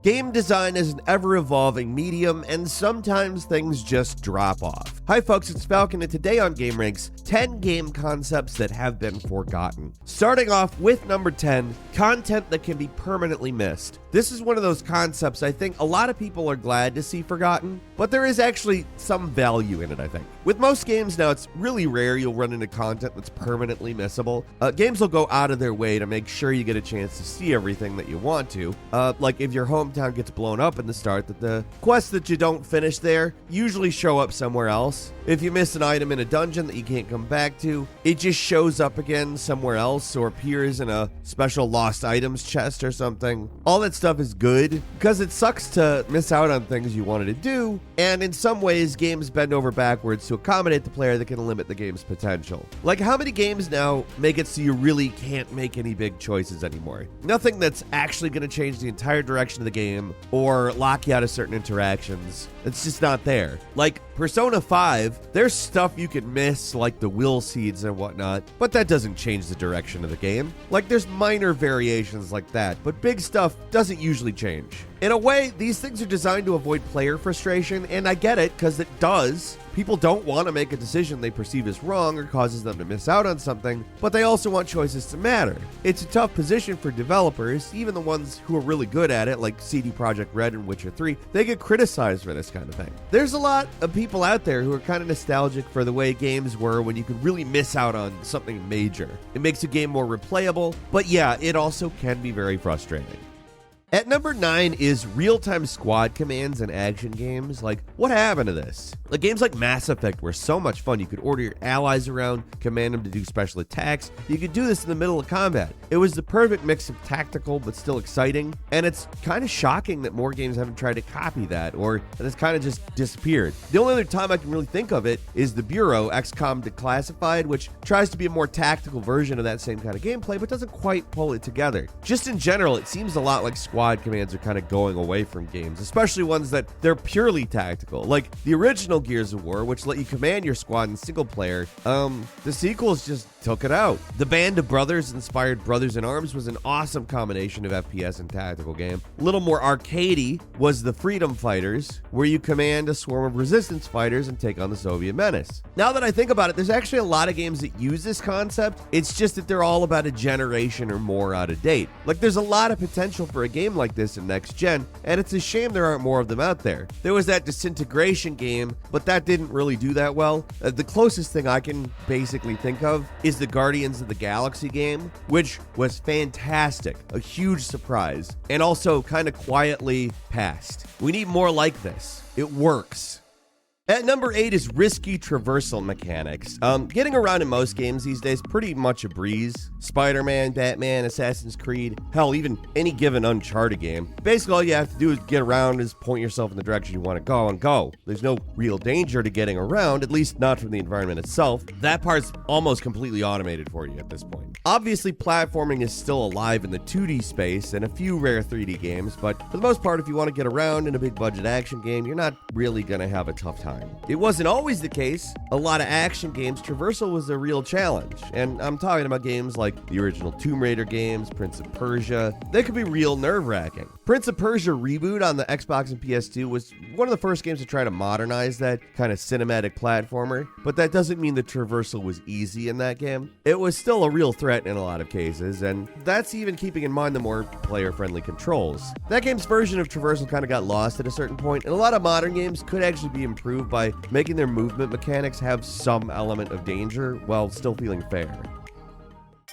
Game design is an ever-evolving medium, and sometimes things just drop off. Hi folks, it's Falcon, and today on Gameranx, 10 game concepts that have been forgotten. Starting off with number 10, content that can be permanently missed. This is one of those concepts I think a lot of people are glad to see forgotten, but there is actually some value in it, I think. With most games now, it's really rare you'll run into content that's permanently missable. Games will go out of their way to make sure you get a chance to see everything that you want to. Like if your hometown gets blown up in the start, that the quests that you don't finish there usually show up somewhere else. If you miss an item in a dungeon that you can't come back to, it just shows up again somewhere else or appears in a special lost items chest or something. All that stuff is good because it sucks to miss out on things you wanted to do, and in some ways games bend over backwards to accommodate the player that can limit the game's potential. Like, how many games now make it so you really can't make any big choices anymore? Nothing that's actually going to change the entire direction of the game or lock you out of certain interactions. It's just not there. Like Persona 5, there's stuff you can miss, like the will seeds and whatnot, but that doesn't change the direction of the game. Like, there's minor variations like that, but big stuff doesn't usually change. In a way, these things are designed to avoid player frustration, and I get it, because it does. People don't want to make a decision they perceive as wrong or causes them to miss out on something, but they also want choices to matter. It's a tough position for developers, even the ones who are really good at it, like CD Projekt Red and Witcher 3, they get criticized for this kind of thing. There's a lot of people out there who are kind of nostalgic for the way games were when you could really miss out on something major. It makes a game more replayable, but yeah, it also can be very frustrating. At number 9 is real-time squad commands in action games. Like, what happened to this? Like, games like Mass Effect were so much fun. You could order your allies around, command them to do special attacks. You could do this in the middle of combat. It was the perfect mix of tactical but still exciting, and it's kind of shocking that more games haven't tried to copy that, or that it's kind of just disappeared. The only other time I can really think of it is the Bureau, XCOM Declassified, which tries to be a more tactical version of that same kind of gameplay, but doesn't quite pull it together. Just in general, it seems a lot like squad commands are kind of going away from games, especially ones that they're purely tactical. Like the original Gears of War, which let you command your squad in single player, the sequels just took it out. The Band of Brothers inspired Brothers in Arms was an awesome combination of FPS and tactical game. A little more arcadey was the Freedom Fighters, where you command a swarm of resistance fighters and take on the Soviet menace. Now that I think about it, there's actually a lot of games that use this concept. It's just that they're all about a generation or more out of date. Like, there's a lot of potential for a game like this in next gen, and it's a shame there aren't more of them out there. There was that Disintegration game, but that didn't really do that well. The closest thing I can basically think of is the Guardians of the Galaxy game, which was fantastic, a huge surprise, and also kind of quietly passed. We need more like this. It works. At number 8 is risky traversal mechanics. Getting around in most games these days, pretty much a breeze. Spider-Man, Batman, Assassin's Creed, hell, even any given Uncharted game. Basically, all you have to do is get around, is point yourself in the direction you want to go and go. There's no real danger to getting around, at least not from the environment itself. That part's almost completely automated for you at this point. Obviously, platforming is still alive in the 2D space and a few rare 3D games, but for the most part, if you want to get around in a big budget action game, you're not really going to have a tough time. It wasn't always the case. A lot of action games, traversal was a real challenge. And I'm talking about games like the original Tomb Raider games, Prince of Persia. They could be real nerve-wracking. Prince of Persia Reboot on the Xbox and PS2 was one of the first games to try to modernize that kind of cinematic platformer, but that doesn't mean the traversal was easy in that game. It was still a real threat in a lot of cases, and that's even keeping in mind the more player-friendly controls. That game's version of traversal kind of got lost at a certain point, and a lot of modern games could actually be improved by making their movement mechanics have some element of danger while still feeling fair.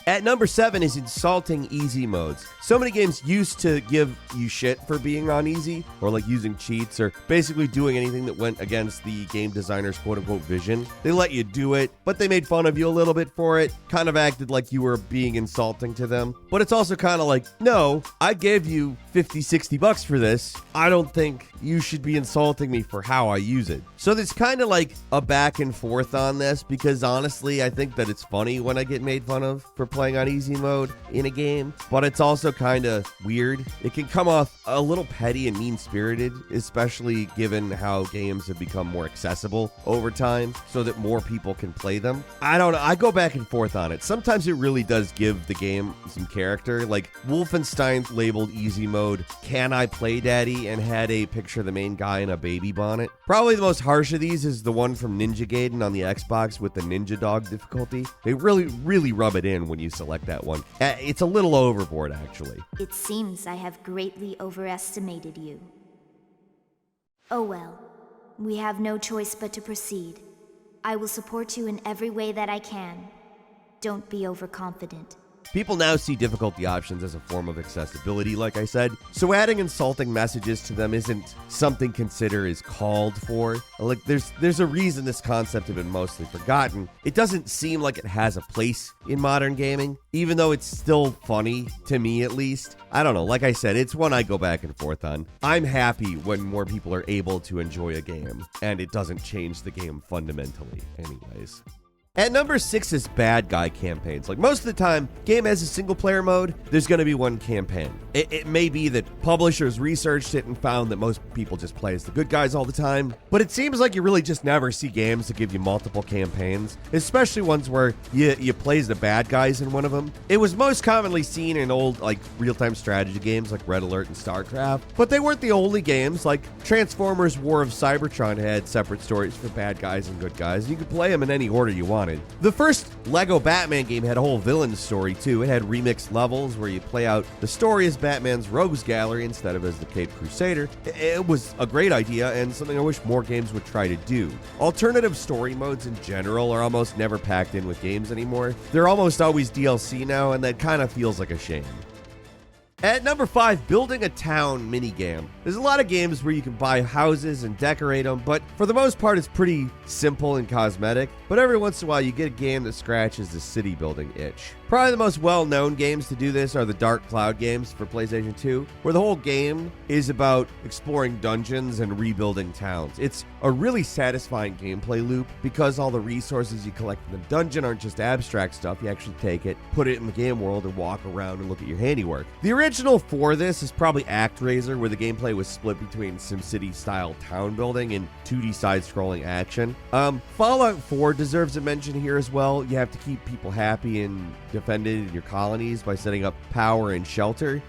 At number 7 is insulting easy modes. So many games used to give you shit for being on easy, or like using cheats, or basically doing anything that went against the game designer's quote-unquote vision. They let you do it, but they made fun of you a little bit for it, kind of acted like you were being insulting to them. But it's also kind of like, no, I gave you $50-$60 for this. I don't think you should be insulting me for how I use it. So there's kind of like a back and forth on this, because honestly, I think that it's funny when I get made fun of for playing on easy mode in a game, but it's also kind of weird. It can come off a little petty and mean-spirited, especially given how games have become more accessible over time so that more people can play them. I don't know. I go back and forth on it. Sometimes it really does give the game some character. Like Wolfenstein labeled easy mode, "Can I play Daddy?" and had a picture of the main guy in a baby bonnet. Probably the most harsh of these is the one from Ninja Gaiden on the Xbox with the Ninja Dog difficulty. They really rub it in when you select that one. It's a little overboard, actually. It seems I have greatly overestimated you. Oh well, we have no choice but to proceed. I will support you in every way that I can. Don't be overconfident. People now see difficulty options as a form of accessibility, like I said, so adding insulting messages to them isn't something considered is called for. Like, there's a reason this concept has been mostly forgotten. It doesn't seem like it has a place in modern gaming, even though it's still funny, to me at least. I don't know, like I said, it's one I go back and forth on. I'm happy when more people are able to enjoy a game, and it doesn't change the game fundamentally anyways. At number 6 is bad guy campaigns. Like most of the time, game has a single player mode, there's going to be one campaign. It may be that publishers researched it and found that most people just play as the good guys all the time, but it seems like you really just never see games that give you multiple campaigns, especially ones where you play as the bad guys in one of them. It was most commonly seen in old like real-time strategy games like Red Alert and StarCraft, but they weren't the only games. Like Transformers War of Cybertron had separate stories for bad guys and good guys, and you could play them in any order you wanted. The first Lego Batman game had a whole villain story too. It had remixed levels where you play out the story as Batman's Rogues Gallery instead of as the Caped Crusader. It was a great idea and something I wish more games would try to do. Alternative story modes in general are almost never packed in with games anymore. They're almost always DLC now, and that kind of feels like a shame. At number 5, building a town minigame. There's a lot of games where you can buy houses and decorate them, but for the most part it's pretty simple and cosmetic. But every once in a while you get a game that scratches the city building itch. Probably the most well-known games to do this are the Dark Cloud games for PlayStation 2, where the whole game is about exploring dungeons and rebuilding towns. It's a really satisfying gameplay loop because all the resources you collect in the dungeon aren't just abstract stuff. You actually take it, put it in the game world, and walk around and look at your handiwork. The original for this is probably ActRaiser, where the gameplay was split between SimCity-style town building and 2D side-scrolling action. Fallout 4 deserves a mention here as well. You have to keep people happy and defended in your colonies by setting up power and shelter.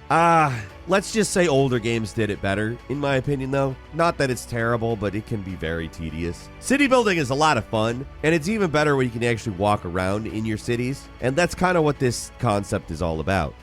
Let's just say older games did it better, in my opinion though. Not that it's terrible, but it can be very tedious. City building is a lot of fun, and it's even better when you can actually walk around in your cities, and that's kind of what this concept is all about.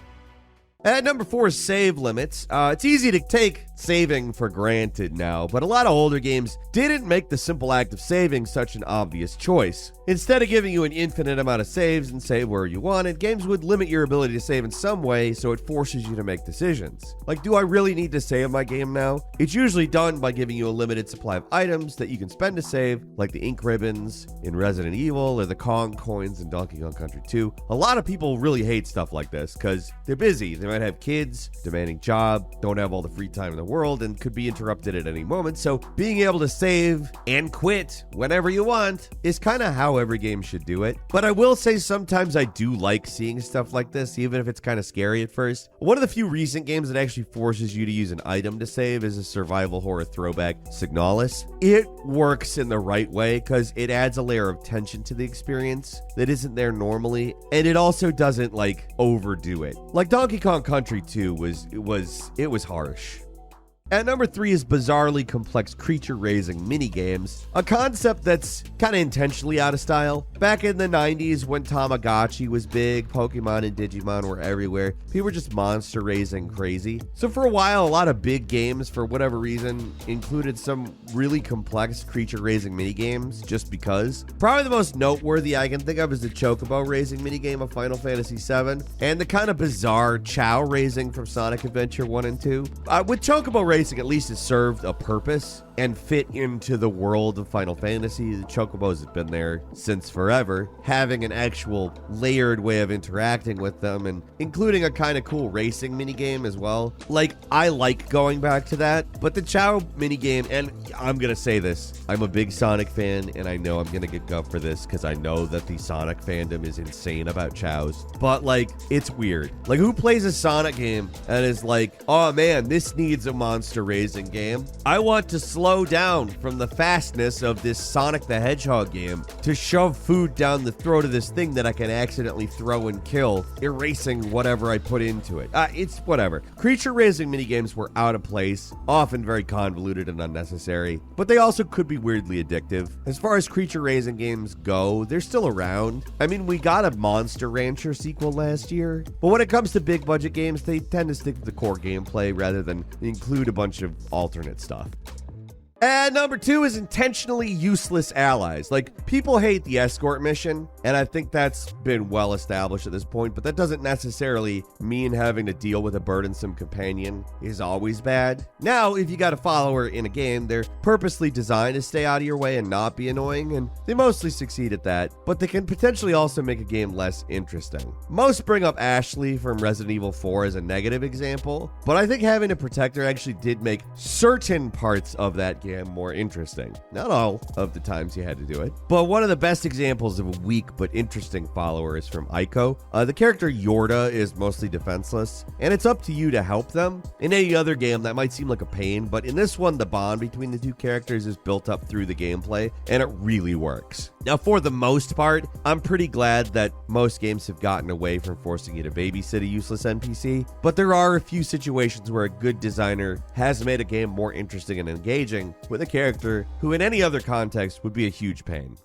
At number 4 is save limits. It's easy to take saving for granted now, but a lot of older games didn't make the simple act of saving such an obvious choice. Instead of giving you an infinite amount of saves and save where you wanted, games would limit your ability to save in some way, so it forces you to make decisions. Like, do I really need to save my game now? It's usually done by giving you a limited supply of items that you can spend to save, like the ink ribbons in Resident Evil or the Kong coins in Donkey Kong Country 2. A lot of people really hate stuff like this because they're busy. They might have kids, demanding job, don't have all the free time in the world, and could be interrupted at any moment. So being able to save and quit whenever you want is kind of how every game should do it. But I will say sometimes I do like seeing stuff like this, even if it's kind of scary at first. One of the few recent games that actually forces you to use an item to save is a survival horror throwback, Signalis. It works in the right way because it adds a layer of tension to the experience that isn't there normally, and it also doesn't like overdo it. Like Donkey Kong Country 2 was harsh. At number 3 is bizarrely complex creature raising minigames, a concept that's kind of intentionally out of style. Back in the 90s when Tamagotchi was big, Pokemon and Digimon were everywhere, people were just monster raising crazy. So for a while, a lot of big games, for whatever reason, included some really complex creature raising minigames just because. Probably the most noteworthy I can think of is the Chocobo raising minigame of Final Fantasy VII, and the kind of bizarre Chow raising from Sonic Adventure 1 and 2. With Chocobo racing at least has served a purpose and fit into the world of Final Fantasy. The Chocobos have been there since forever, having an actual layered way of interacting with them and including a kind of cool racing minigame as well. Like, I like going back to that, but the Chao minigame, and I'm going to say this, I'm a big Sonic fan, and I know I'm going to get guffed for this because I know that the Sonic fandom is insane about Chaos, but like, it's weird. Like, who plays a Sonic game and is like, oh man, this needs a monster raising game? I want to slow down from the fastness of this Sonic the Hedgehog game to shove food down the throat of this thing that I can accidentally throw and kill, erasing whatever I put into it. It's whatever. Creature raising minigames were out of place, often very convoluted and unnecessary, but they also could be weirdly addictive. As far as creature raising games go, they're still around. I mean, we got a Monster Rancher sequel last year, but when it comes to big budget games, they tend to stick to the core gameplay rather than include a bunch of alternate stuff. And number 2 is intentionally useless allies. Like, people hate the escort mission, and I think that's been well established at this point, but that doesn't necessarily mean having to deal with a burdensome companion is always bad. Now, if you got a follower in a game, they're purposely designed to stay out of your way and not be annoying, and they mostly succeed at that, but they can potentially also make a game less interesting. Most bring up Ashley from Resident Evil 4 as a negative example, but I think having a protector actually did make certain parts of that game more interesting. Not all of the times you had to do it, but one of the best examples of a weak but interesting follower is from Aiko. The character Yorda is mostly defenseless, and it's up to you to help them. In any other game, that might seem like a pain, but in this one, the bond between the two characters is built up through the gameplay, and it really works. Now, for the most part, I'm pretty glad that most games have gotten away from forcing you to babysit a useless NPC, but there are a few situations where a good designer has made a game more interesting and engaging with a character who in any other context would be a huge pain.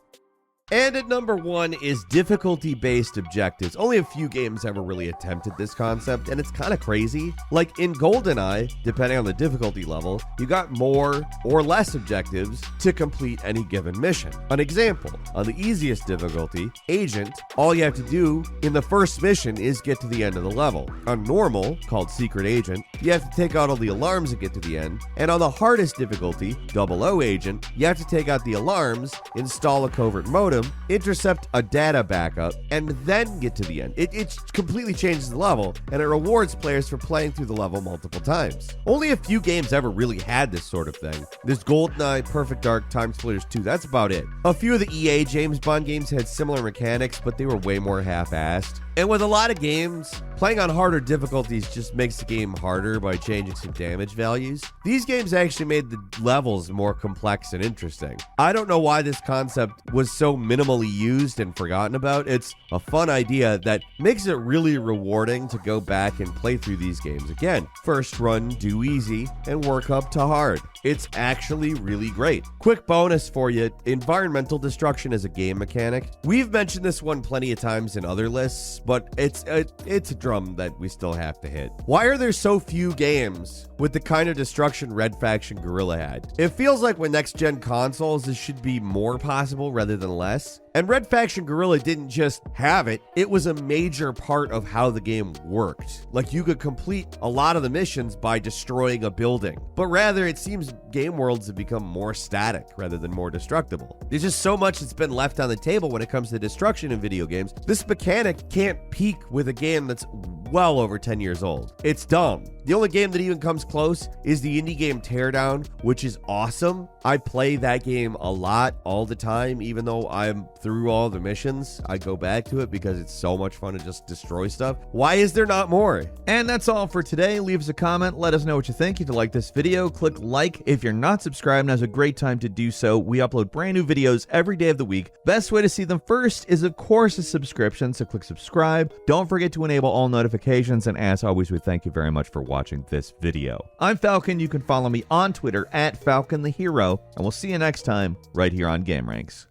And at number 1 is difficulty-based objectives. Only a few games ever really attempted this concept, and it's kind of crazy. Like in GoldenEye, depending on the difficulty level, you got more or less objectives to complete any given mission. An example, on the easiest difficulty, Agent, all you have to do in the first mission is get to the end of the level. On normal, called Secret Agent, you have to take out all the alarms to get to the end. And on the hardest difficulty, 00 Agent, you have to take out the alarms, install a covert modem, intercept a data backup, and then get to the end. It completely changes the level, and it rewards players for playing through the level multiple times. Only a few games ever really had this sort of thing. There's GoldenEye, Perfect Dark, Time Splitters 2, that's about it. A few of the EA James Bond games had similar mechanics, but they were way more half-assed. And with a lot of games, playing on harder difficulties just makes the game harder by changing some damage values. These games actually made the levels more complex and interesting. I don't know why this concept was so minimally used and forgotten about. It's a fun idea that makes it really rewarding to go back and play through these games again. First run, do easy, and work up to hard. It's actually really great. Quick bonus for you, environmental destruction is a game mechanic. We've mentioned this one plenty of times in other lists, but it's a drum that we still have to hit. Why are there so few games with the kind of destruction Red Faction Guerrilla had? It feels like with next-gen consoles, this should be more possible rather than less. And Red Faction Guerrilla didn't just have it, it was a major part of how the game worked. Like, you could complete a lot of the missions by destroying a building, but rather it seems game worlds have become more static rather than more destructible. There's just so much that's been left on the table when it comes to destruction in video games. This mechanic can't peak with a game that's well over 10 years old. It's dumb. The only game that even comes close is the indie game Teardown, which is awesome. I play that game a lot, all the time, even though I'm through all the missions. I go back to it because it's so much fun to just destroy stuff. Why is there not more? And that's all for today. Leave us a comment. Let us know what you think. If you like this video, click like. If you're not subscribed, now's a great time to do so. We upload brand new videos every day of the week. Best way to see them first is, of course, a subscription, so click subscribe. Don't forget to enable all notifications, and as always, we thank you very much for watching this video. I'm Falcon. You can follow me on Twitter at Falcon the Hero, and we'll see you next time right here on Gameranx.